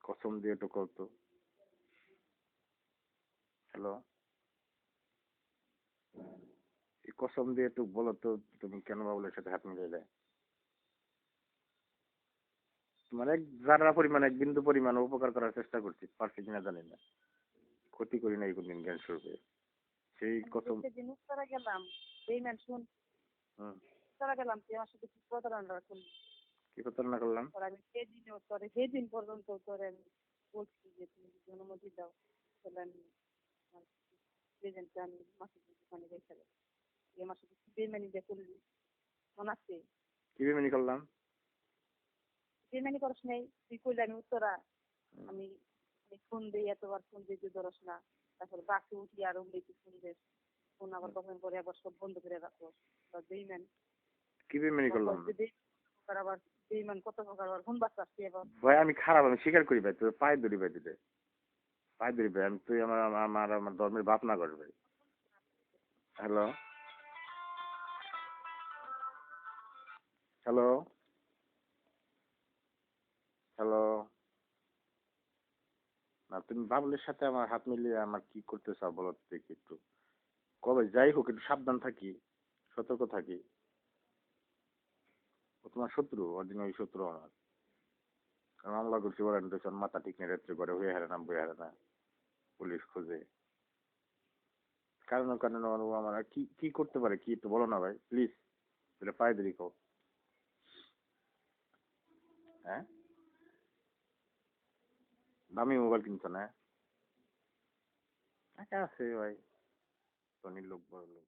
কসম দিয়ে একটু করতো। হ্যালো, এই কসম দিয়ে একটু বলো তো, তুমি কেন বাবুলের সাথে হাত মিলাইলে? মানে এক যারা পরিমাণ, এক বিন্দু পরিমাণ উপকার করার চেষ্টা করছি, পারছি কিনা জানি না। ক্ষতি করি নাই কোনদিন জ্ঞান স্বরূপে। সেই কসম। সেদিন উত্তরা গেলাম, বেইমান শুন, হুম। উত্তরা গেলাম, তুই আমার সাথে কি প্রতারণা করলি? কি প্রতারণা করলাম? তোর আমি সেদিনও তোরে সেদিন পর্যন্ত তোরে আমি বলছি যে তুমি যদি অনুমতি দাও তাহলে আমি প্রেজেন্টটা আমি মাসে দোকানে রেখে দেবো। তুই আমার সাথে কি বেইমানি দিয়ে করলি, মনে আছে? কি বেমানি করলাম? বেইমানি করিস নাই, তুই কইলে আমি উত্তরা, আমি আমি ফোন দিই, এতবার ফোন দিয়ে তুই ধরস না, তারপর বাসে উঠি আর অমনি তুই ফোন দিস, ফোন আবার কখন পরে আবার সব বন্ধ করে রাখো। বেইমান কি বেমানি করলাম? আবার বেইমান কত প্রকার, আবার ফোন বাচ্চা আসছি এবার। ভাই আমি খারাপ, আমি স্বীকার করি ভাই, তোর পায়ে ধরি ভাই, দিতে পায়ে ধরি ভাই, আমি তুই আমার আমার আমার ধর্মের বাপ না কর ভাই। Hello, hello, hello. না তুমি বাবুলের সাথে আমার হাত মিলিয়ে আমার কি করতে চাও বলো তো দেখি একটু। কবে যাই হোক একটু সাবধান থাকি, সতর্ক থাকি। ও তোমার শত্রু, অরিজিনাল শত্রু আমার। কারণ মামলা করছি, ওরা দেখছেন মাথা ঠিক নেই, রাত্রে করে হয়ে হারে না বয়ে হারে না, পুলিশ খুঁজে। কারণ কারণ ও আমার আর কি কি করতে পারে, কি একটু বলো না ভাই প্লিজ। বলে পায়ে ধরি কও। হ্যাঁ, দামি মোবাইল কিনছো না? টাকা আছে ভাই, ধনীর লোক, বড় লোক।